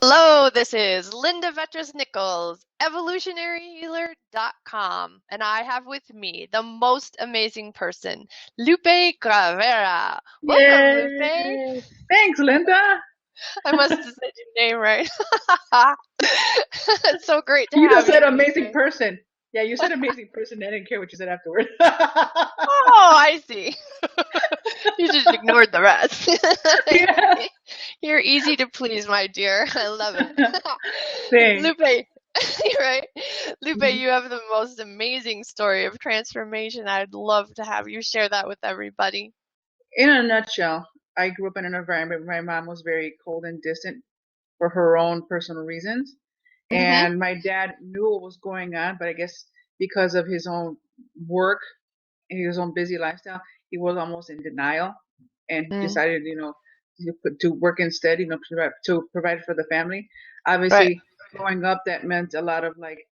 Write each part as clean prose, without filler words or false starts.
Hello, this is Linda Vetras Nichols, evolutionaryhealer.com, and I have with me the most amazing person, Lupe Guevara. Welcome, Lupe. Yay! Thanks, Linda. I must have said your name right. It's so great to You have just you, said amazing Lupe. person. Yeah, you said amazing person. I didn't care what you said afterward. Oh, I see. You just ignored the rest. Yeah. You're easy to please, my dear. I love it. Thanks. Lupe, you're right. Lupe, Mhm. you have the most amazing story of transformation. I'd love to have you share that with everybody. In a nutshell, I grew up in an environment where my mom was very cold and distant for her own personal reasons. Mm-hmm. And my dad knew what was going on, but I guess because of his own work and his own busy lifestyle, he was almost in denial and Mm, decided, to work instead, to provide for the family. right. Obviously, growing up, that meant a lot of like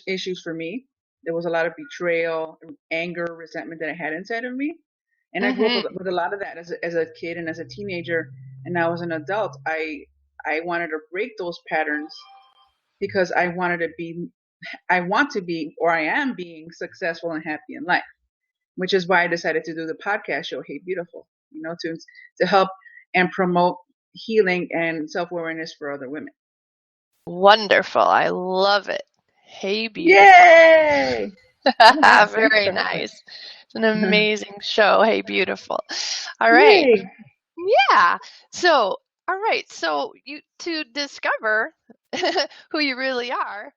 issues for me. There was a lot of betrayal, anger, resentment that I had inside of me, and I grew up Mm-hmm. with a lot of that as a kid and as a teenager. And now as an adult, I wanted to break those patterns because I want to be, or I am being successful and happy in life, which is why I decided to do the podcast show, Hey Beautiful, to help and promote healing and self awareness for other women. Wonderful. I love it. Hey, beautiful. Yay! Oh yeah, thanks Very for helping. nice. It's an amazing show. Hey, beautiful. All right. Yay! Yeah. So, all right. So, you to discover who you really are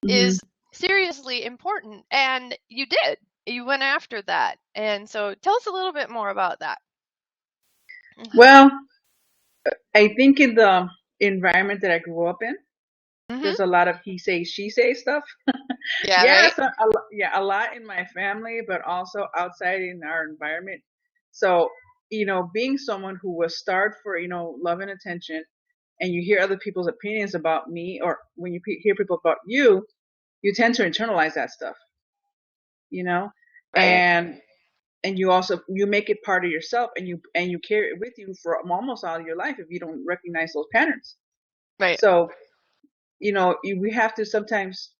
Hmm. is seriously important, and you did. You went after that. And so, tell us a little bit more about that. Well, I think in the environment that I grew up in, Mm-hmm. there's a lot of he say, she say stuff. Yeah, right? Yes, yeah, a lot in my family, but also outside in our environment. So, being someone who was starved for, love and attention, and you hear other people's opinions about me, or when you hear people about you tend to internalize that stuff, you know, Right. and you also you make it part of yourself, and you carry it with you for almost all of your life if you don't recognize those patterns. Right. So, we have to sometimes,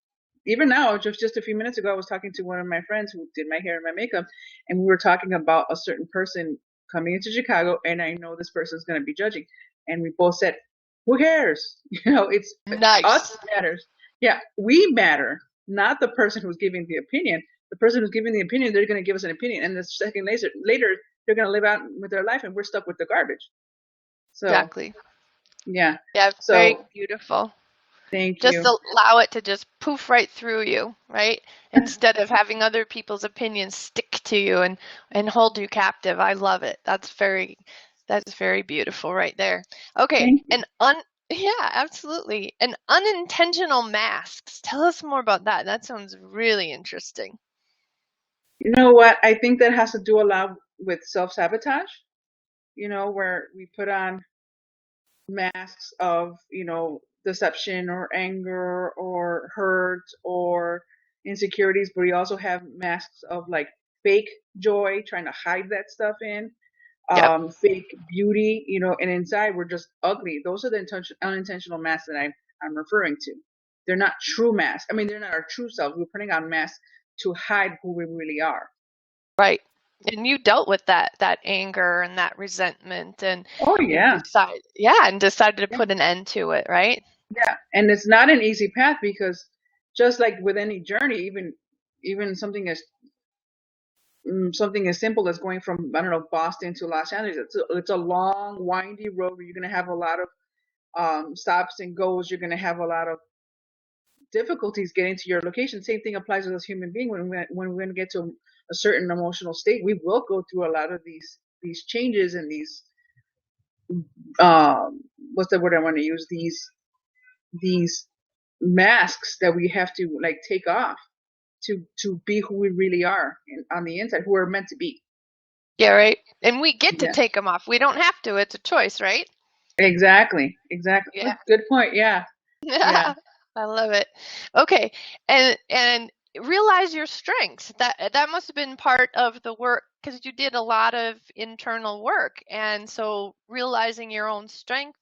even now, just a few minutes ago, I was talking to one of my friends who did my hair and my makeup, and we were talking about a certain person coming into Chicago, and I know this person is going to be judging, and we both said, "Who cares? It's us Nice. matters. Yeah, we matter, not the person who's giving the opinion. The person who's giving the opinion, they're going to give us an opinion, and the second later, they're going to live out with their life, and we're stuck with the garbage. So, Exactly. yeah. Yeah, very So, beautiful. thank Just you. allow it to just poof right through you, right? Instead of having other people's opinions stick to you and hold you captive. I love it. That's very beautiful right there. Okay, Thank you. and yeah, absolutely. And unintentional masks. Tell us more about that. That sounds really interesting. You know what? I think that has to do a lot with self sabotage, where we put on masks of, deception or anger or hurt or insecurities, but we also have masks of like fake joy, trying to hide that stuff in, Yep. fake beauty, and inside we're just ugly. Those are the unintentional masks that I'm referring to. They're not true masks. I mean, they're not our true selves. We're putting on masks to hide who we really are. Right. And you dealt with that anger and that resentment Oh yeah. and decided to put an end to it, right? Yeah, and it's not an easy path because just like with any journey, even something as simple as going from, I don't know, Boston to Los Angeles, it's a long, windy road where you're going to have a lot of stops and goes. You're going to have a lot of difficulties getting to your location. Same thing applies with us human being. When we're going to get to a certain emotional state, we will go through a lot of these changes and these um, what's the word I want to use, these masks that we have to like take off to be who we really are on the inside, who we're meant to be. Yeah, right. And we get to Yeah, take them off. We don't have to. It's a choice, right? exactly. Yeah. Good point. Yeah, yeah. I love it. Okay. And realize your strengths. That must have been part of the work because you did a lot of internal work. And so realizing your own strength,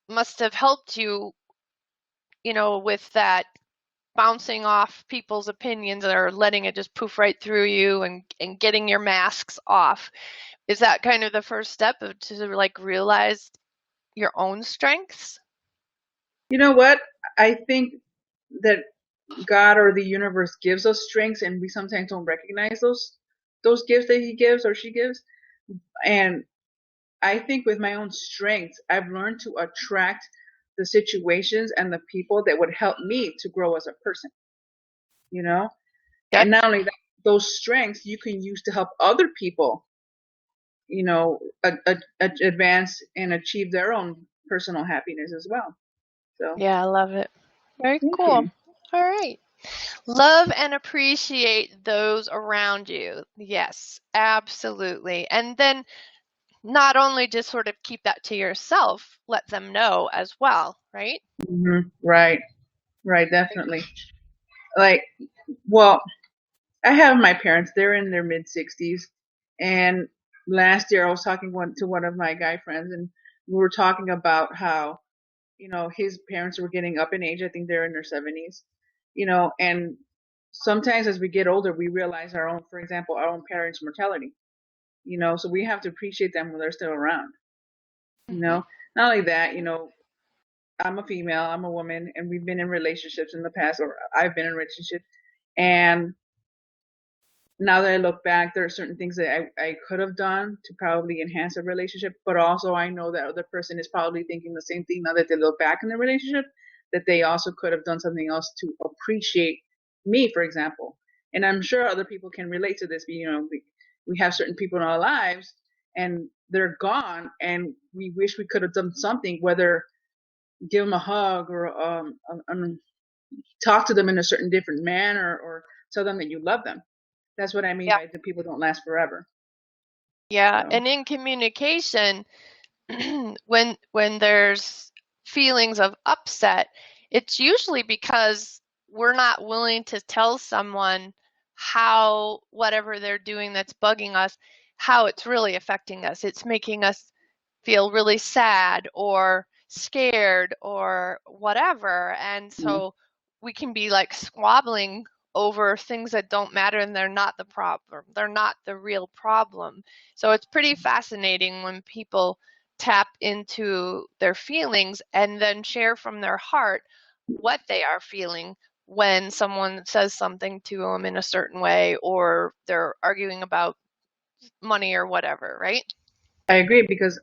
must have helped you, with that bouncing off people's opinions or letting it just poof right through you and getting your masks off. Is that kind of the first step to like realize your own strengths? You know what? I think that God or the universe gives us strengths, and we sometimes don't recognize those gifts that He gives or she gives. And I think with my own strengths, I've learned to attract the situations and the people that would help me to grow as a person. You know, Yep. and not only that, those strengths you can use to help other people, advance and achieve their own personal happiness as well. So, Yeah, I love it. Very thank cool. you. All right. Love and appreciate those around you. Yes, absolutely. And then not only just sort of keep that to yourself, let them know as well, right? Right, right, definitely. Like, well, I have my parents. They're in their mid 60s, and last year I was talking to one of my guy friends, and we were talking about how his parents were getting up in age. I think they're in their 70s. And sometimes as we get older, we realize for example, our own parents' mortality. So we have to appreciate them when they're still around. You Mm-hmm. know, not only that, I'm a female, I'm a woman, and we've been in relationships in the past, or I've been in a relationship, and now that I look back, there are certain things that I could have done to probably enhance a relationship, but also I know that other person is probably thinking the same thing now that they look back in the relationship, that they also could have done something else to appreciate me, for example. And I'm sure other people can relate to this. We have certain people in our lives and they're gone, and we wish we could have done something, whether give them a hug or talk to them in a certain different manner or tell them that you love them. That's what I mean Yeah. by the people don't last forever. Yeah. So And in communication, when there's feelings of upset, it's usually because we're not willing to tell someone how whatever they're doing that's bugging us, how it's really affecting us. It's making us feel really sad or scared or whatever. And mm, so we can be like squabbling over things that don't matter and they're not the problem. They're not the real problem. So it's pretty fascinating when people tap into their feelings and then share from their heart what they are feeling when someone says something to them in a certain way or they're arguing about money or whatever, right? I agree because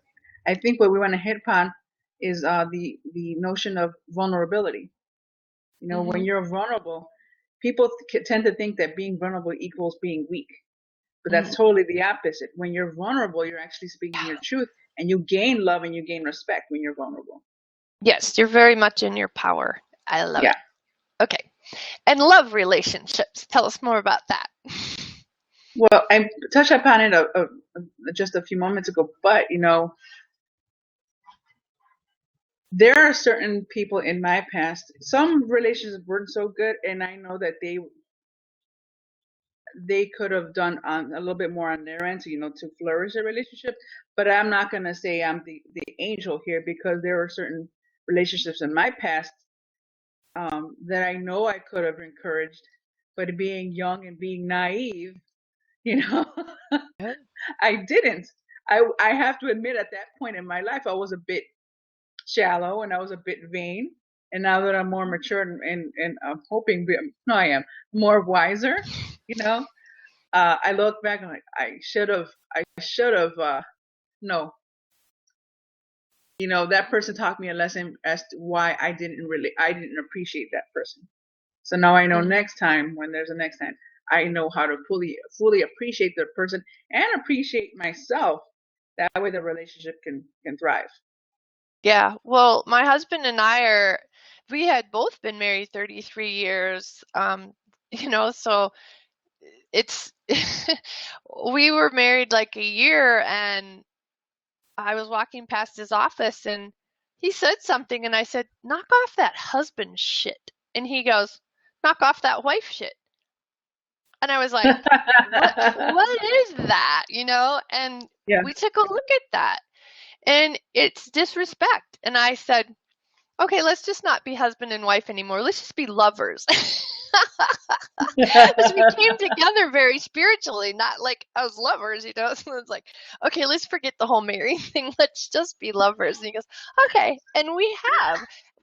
I think what we want to hit upon is the notion of vulnerability. When Mm-hmm. you're vulnerable, people tend to think that being vulnerable equals being weak, but Mm-hmm. that's totally the opposite. When you're vulnerable, you're actually speaking your truth, and you gain love and you gain respect when you're vulnerable. Yes, you're very much in your power. I love Yeah. it. Okay. And love relationships. Tell us more about that. Well, I touched upon it just a few moments ago, but there are certain people in my past. Some relationships weren't so good, and I know that they could have done a little bit more on their end to flourish a relationship. But I'm not gonna say I'm the angel here because there are certain relationships in my past that I know I could have encouraged, but being young and being naive, you know, I didn't. I have to admit at that point in my life I was a bit shallow and I was a bit vain. And now that I'm more mature and I'm hoping, no, I am more wiser, you know, I look back and like I should have, no, that person taught me a lesson as to why I didn't appreciate that person. So now I know Mm-hmm. next time when there's a next time, I know how to fully appreciate the person and appreciate myself. That way the relationship can thrive. Yeah. Well, my husband and we had both been married 33 years. So it's, we were married like a year and I was walking past his office and he said something and I said, knock off that husband shit. And he goes, knock off that wife shit. And I was like, what is that? And Yeah. we took a look at that. and it's disrespect. And I said, okay, let's just not be husband and wife anymore. Let's just be lovers. Because we came together very spiritually, not like as lovers, you know. So it's like, okay, let's forget the whole marrying thing. Let's just be lovers. And he goes, okay. And we have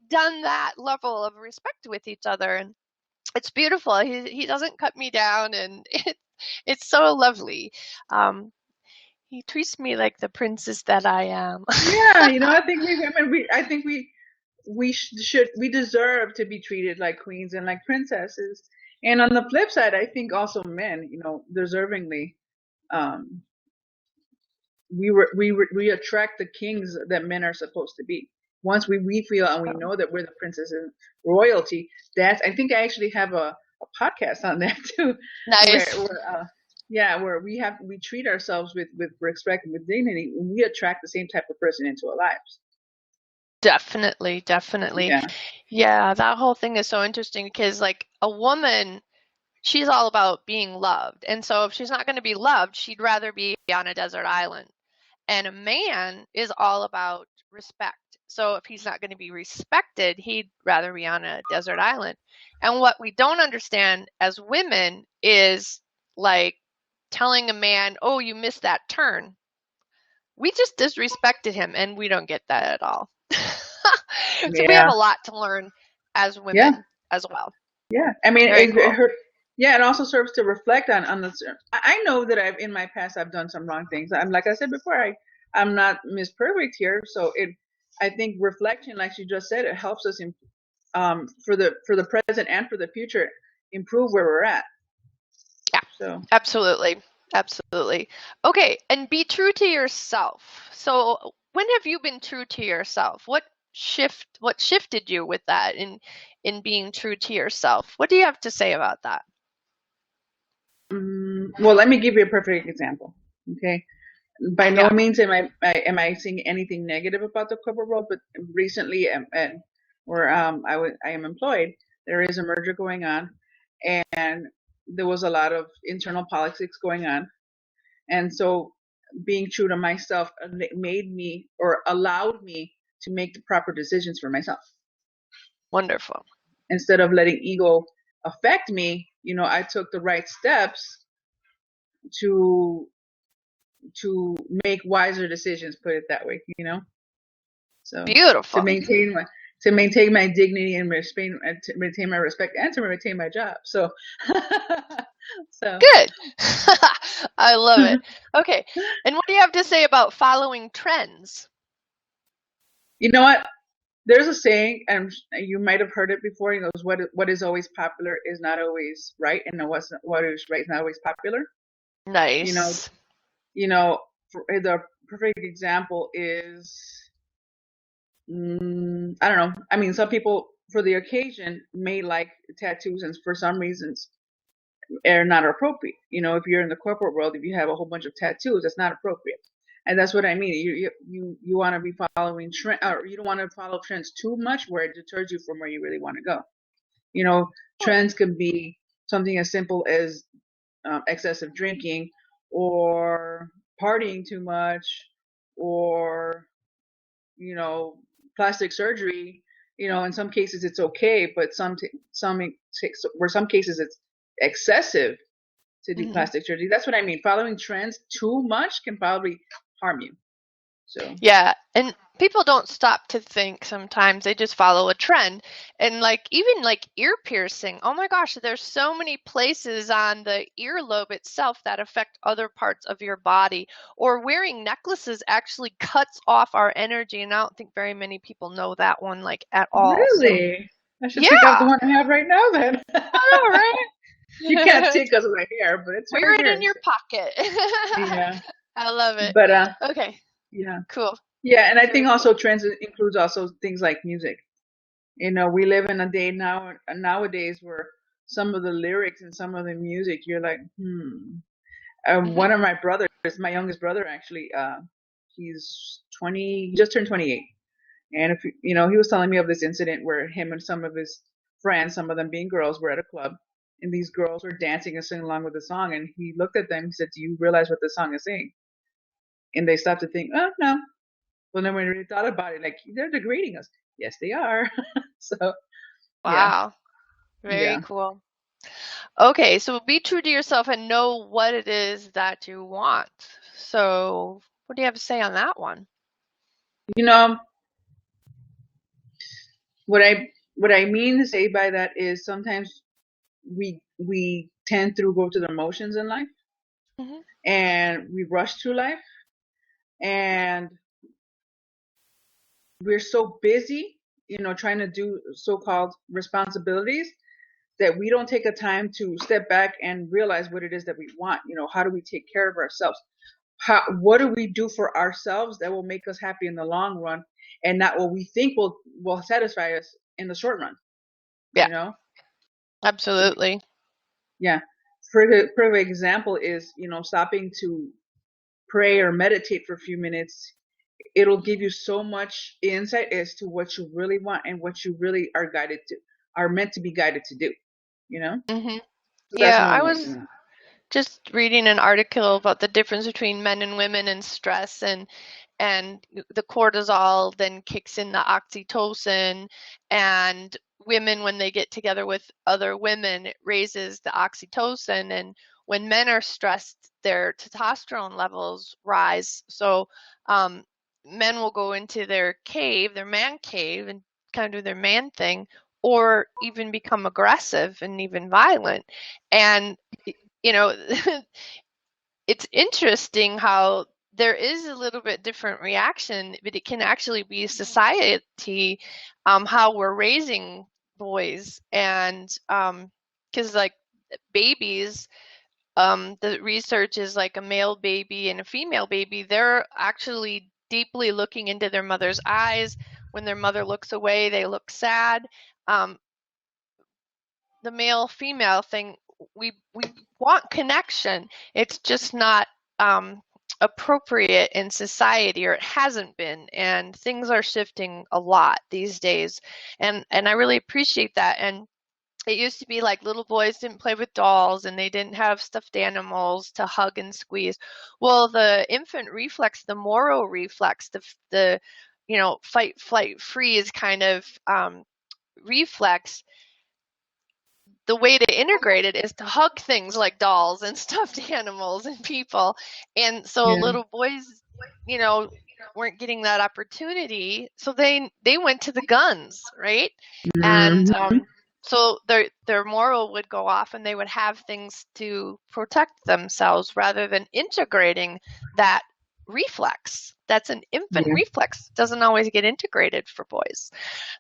done that level of respect with each other. And it's beautiful. He doesn't cut me down, and it's so lovely. He treats me like the princess that I am. Yeah, I think we women, I think we deserve to be treated like queens and like princesses. And on the flip side, I think also men, deservingly, um, we attract the kings that men are supposed to be. Once we feel and we know that we're the princess and royalty, that's I think I actually have a podcast on that too, Nice. where we treat ourselves with respect and with dignity, and we attract the same type of person into our lives. Definitely, definitely. Yeah. Yeah, that whole thing is so interesting because, like, a woman, she's all about being loved. And so, if she's not going to be loved, she'd rather be on a desert island. And a man is all about respect. So, if he's not going to be respected, he'd rather be on a desert island. And what we don't understand as women is like telling a man, oh, you missed that turn. We just disrespected him, and we don't get that at all. So we have Yeah. a lot to learn as Yeah. women as well. Yeah. I mean, Very it cool. hurt. Yeah, it also serves to reflect on the. I know that in my past I've done some wrong things. I'm like I said before, I'm not Miss Perfect here, so I think reflection, like you just said, it helps us for the present and for the future improve where we're at. Yeah, So absolutely. Absolutely. Okay, and be true to yourself. So when have you been true to yourself? What shifted you with that in being true to yourself? What do you have to say about that? well, let me give you a perfect example. Okay, by no Yeah, means am I seeing anything negative about the corporate world, but recently, where I am employed, there is a merger going on, and there was a lot of internal politics going on, and so being true to myself made me or allowed me to make the proper decisions for myself wonderful. instead of letting ego affect me. I took the right steps to to make wiser decisions. Put it that way. So to Beautiful. maintain my to maintain my dignity and to maintain my respect and to maintain my job. So, so Good. I love it. Okay. And what do you have to say about following trends? you know what? There's a saying, and you might have heard it before. What is always popular is not always right, and what is right is not always popular. You know, Nice. the perfect example is, I don't know. I mean, some people for the occasion may like tattoos, and for some reasons are not appropriate. If you're in the corporate world, if you have a whole bunch of tattoos, that's not appropriate. And that's what I mean. You want to be following trend, or you don't want to follow trends too much where it deters you from where you really want to go. You know, Trends can be something as simple as excessive drinking or partying too much or, you know, plastic surgery. In some cases it's okay, but some cases it's excessive to do Hmm. plastic surgery. That's what I mean. Following trends too much can probably harm you. So Yeah, and people don't stop to think sometimes. They just follow a trend. And like even like ear piercing. Oh my gosh, there's so many places on the earlobe itself that affect other parts of your body. Or wearing necklaces actually cuts off our energy, and I don't think very many people know that one like at all. So, really, I should take off the yeah. one I have right now then. I You know, can't right? see because of my hair, but it's Wear right it here. in your pocket. Yeah, I love it. but Okay, yeah, cool. yeah, and I think Very also cool. trends includes also things like music. We live in a day nowadays where some of the lyrics and some of the music, you're like, hmm. Hmm. One of my brothers, my youngest brother, actually, he's 20, he just turned 28. And he was telling me of this incident where him and some of his friends, some of them being girls, were at a club, and these girls were dancing and singing along with the song. And he looked at them, he said, "Do you realize what the song is saying?" And they stopped to think, "Oh, no." Well, then when we thought about it, like they're degrading us. Yes, they are. So yeah, Wow. Very yeah. cool. Okay, so be true to yourself and know what it is that you want. So, what do you have to say on that one? You know what I mean to say by that is sometimes we tend to go to the emotions in life, Hmm. and we rush through life, and we're so busy, trying to do so-called responsibilities, that we don't take a time to step back and realize what it is that we want. How do we take care of ourselves? What do we do for ourselves that will make us happy in the long run, and not what we think will satisfy us in the short run? Yeah, You know? absolutely. Yeah. For example is, stopping to pray or meditate for a few minutes. It'll give you so much insight as to what you really want and what you really are meant to be guided to do. You know? Hmm. So that's Yeah, one I way. was just reading an article about the difference between men and women and stress, and the cortisol then kicks in the oxytocin, and women, when they get together with other women, it raises the oxytocin, and when men are stressed, their testosterone levels rise. So um, men will go into their cave, their man cave, and kind of do their man thing, or even become aggressive and even violent. And you know, it's interesting how there is a little bit different reaction, but it can actually be society, how we're raising boys, and because like babies, the research is like a male baby and a female baby, they're actually deeply looking into their mother's eyes. When their mother looks away, they look sad. Um, the male female thing, we want connection, it's just not appropriate in society, or it hasn't been, and things are shifting a lot these days, and I really appreciate that. And it used to be like little boys didn't play with dolls and they didn't have stuffed animals to hug and squeeze. Well, the infant reflex, the Moro reflex, the fight flight freeze kind of reflex, the way to integrate it is to hug things like dolls and stuffed animals and people. And so Yeah. little boys, you know, weren't getting that opportunity, so they went to the guns, right? And Hmm. so their moral would go off, and they would have things to protect themselves rather than integrating that reflex. That's an infant Yeah. reflex. Doesn't always get integrated for boys.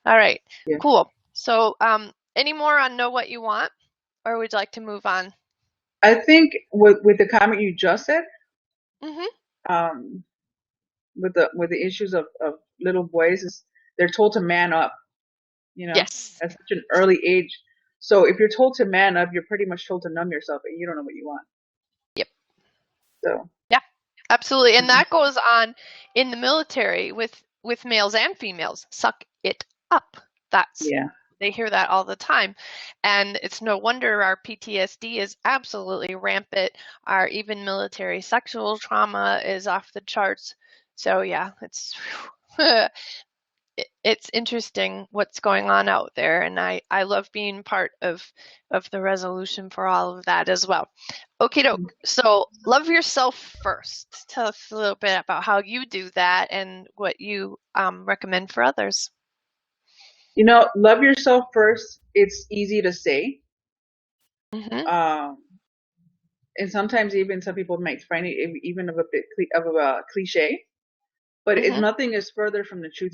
All right, Yeah. cool. So, any more on know what you want, or would you like to move on? I think with the comment you just said, Mm-hmm. um, with the issues of little boys, is they're told to man up, Yes. at such an early age. So if you're told to man up, you're pretty much told to numb yourself, and you don't know what you want. Yep. So Yeah. Absolutely. And mhm. that goes on in the military with males and females. Suck it up. That's Yeah, they hear that all the time. And it's no wonder our PTSD is absolutely rampant. Our even military sexual trauma is off the charts. So yeah, it's it's interesting what's going on out there, and I love being part of the resolution for all of that as well. Okay, doke. So love yourself first. Tell us a little bit about how you do that and what you recommend for others. love yourself first. It's easy to say, Mm-hmm. um, and sometimes even some people might find it even of a bit of a cliche. But Mm-hmm. nothing is further from the truth.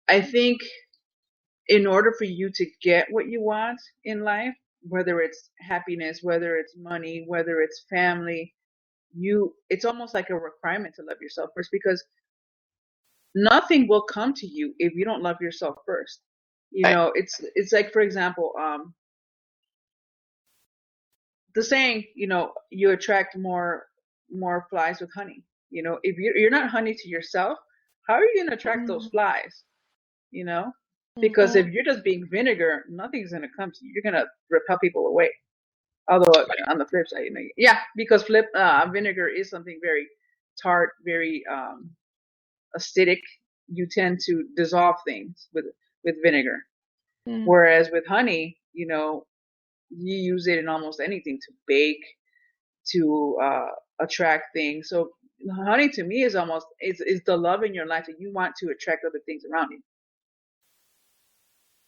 I think in order for you to get what you want in life, whether it's happiness, whether it's money, whether it's family, it's almost like a requirement to love yourself first, because nothing will come to you if you don't love yourself first. Right. It's like, for example, the saying, you attract more flies with honey. If you're not honey to yourself, how are you going to attract those Mm-hmm. flies? you know because Mm-hmm. if you're just being vinegar, nothing's going to come to you. You're going to repel people away. Although on the flip side, yeah, because vinegar is something very tart, very acidic, you tend to dissolve things with vinegar. Mm, Whereas with honey, you use it in almost anything to bake, to attract things. So honey to me is almost is the love in your life that you want to attract other things around you.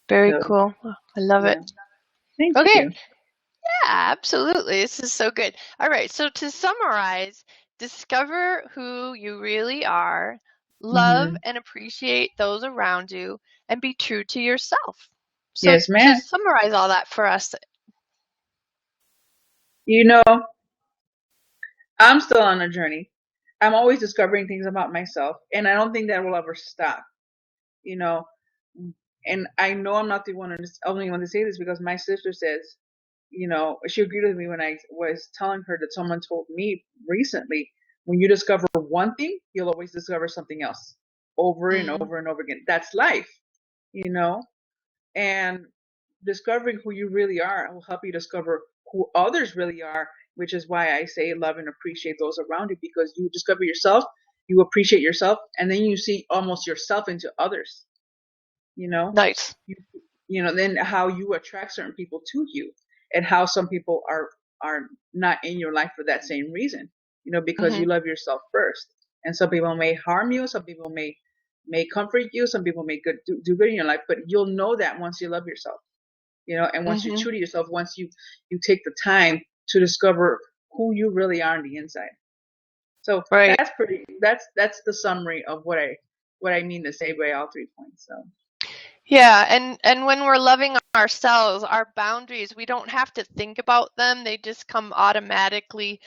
very So cool. I love it. yeah, thank Okay. you. Yeah, absolutely. This is so good. All right. So to summarize, discover who you really are, love Hmm. and appreciate those around you, and be true to yourself. So Yes, ma'am. just summarize all that for us. You know, I'm still on a journey. I'm always discovering things about myself, and I don't think that will ever stop. You know, and I know I'm not the only one to say this because my sister says, she agreed with me when I was telling her that someone told me recently, when you discover one thing, you'll always discover something else over and Mm, over and over again. That's life, you know, and discovering who you really are will help you discover who others really are, which is why I say love and appreciate those around you, because you discover yourself, you appreciate yourself, and then you see almost yourself into others, you know nice. you, then how you attract certain people to you, and how some people are not in your life for that same reason, because Hmm. you love yourself first. And some people may harm you, some people may comfort you, some people may do good in your life, but you'll know that once you love yourself, and once you're Hmm. true to yourself, once you take the time to discover who you really are on the inside. So Right. that's the summary of what I mean to say by all 3 points. So. Yeah, and when we're loving ourselves, our boundaries, we don't have to think about them. They just come automatically.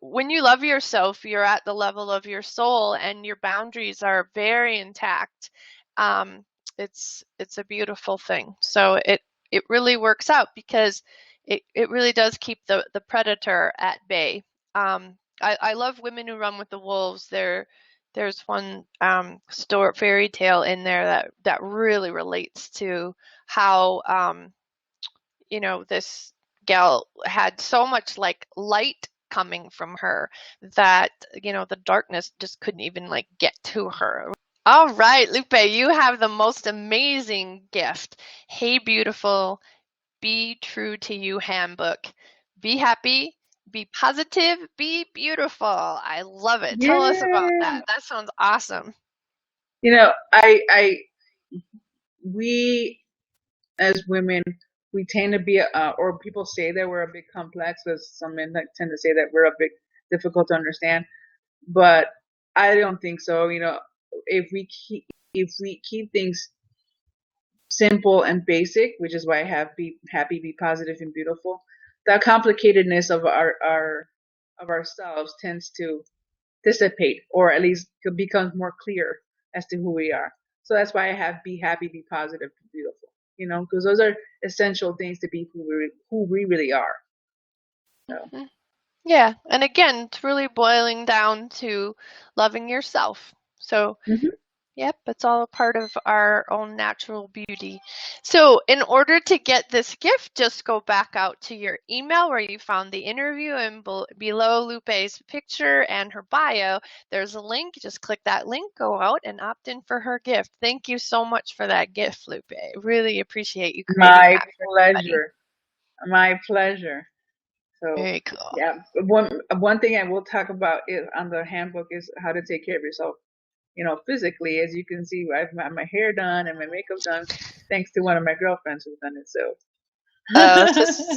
When you love yourself, you're at the level of your soul and your boundaries are very intact. Um, it's a beautiful thing. So it really works out because it really does keep the predator at bay. I love Women Who Run with the Wolves. There's one fairy tale in there that really relates to how this gal had so much like light coming from her that the darkness just couldn't even like get to her. All right, Lupe, you have the most amazing gift. Hey, beautiful, be true to you handbook. Be happy, be positive, be beautiful. I love it. Tell us about Yeah. that. That sounds awesome. I we as women, we tend to be, or people say that we're a bit complex, because some men tend to say that we're a bit difficult to understand. But I don't think so. If we keep things simple and basic, which is why I have be happy, be positive, and beautiful, the complicatedness of ourselves tends to dissipate, or at least becomes more clear as to who we are. So that's why I have be happy, be positive, be beautiful. Because those are essential things to be who we really are. So. Mhm. Yeah, and again, it's really boiling down to loving yourself. So, Hmm. yep, it's all a part of our own natural beauty. So, in order to get this gift, just go back out to your email where you found the interview, and below Lupe's picture and her bio, there's a link. Just click that link, go out, and opt in for her gift. Thank you so much for that gift, Lupe. Really appreciate you creating My that for everybody. pleasure. My pleasure. So, Very cool. yeah, one thing I will talk about on the handbook is how to take care of yourself. Physically, as you can see, I've had my hair done and my makeup done, thanks to one of my girlfriends who's done it. So.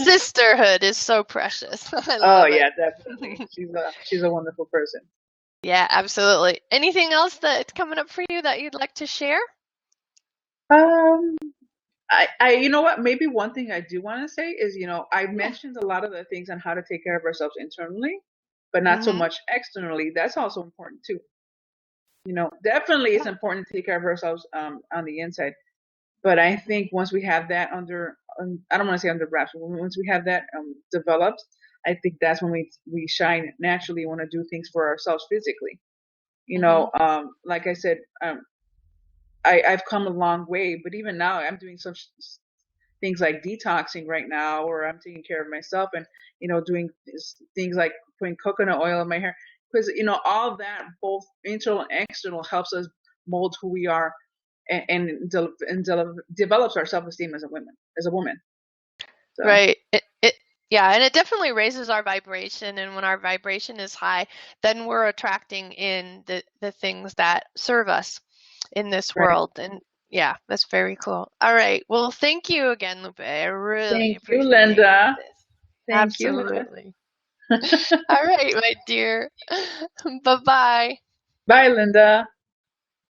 Sisterhood is so precious. I Oh love it. yeah, definitely. She's a wonderful person. Yeah, absolutely. Anything else that's coming up for you that you'd like to share? Um, you know what? Maybe one thing I do want to say is, I Yeah. mentioned a lot of the things on how to take care of ourselves internally, but not so Mhm. much externally. That's also important too. Definitely it's Yeah. important to take care of ourselves on the inside. But I think once we have that I don't want to say under wraps, but once we have that developed, I think that's when we shine naturally, want to do things for ourselves physically. Mhm. Like I said, I've come a long way, but even now I'm doing such things like detoxing right now, or I'm taking care of myself and, doing things like putting coconut oil in my hair. because all that, both internal and external, helps us mold who we are, and develops our self-esteem as a woman. So Right. Yeah, and it definitely raises our vibration, and when our vibration is high, then we're attracting in the things that serve us in this right. world. And yeah, that's very cool. All right. Well, thank you again, Lupe. I really Thank you, appreciate Linda. this. Thank you, Linda. Absolutely. All right, my dear. Bye-bye. Bye, Linda.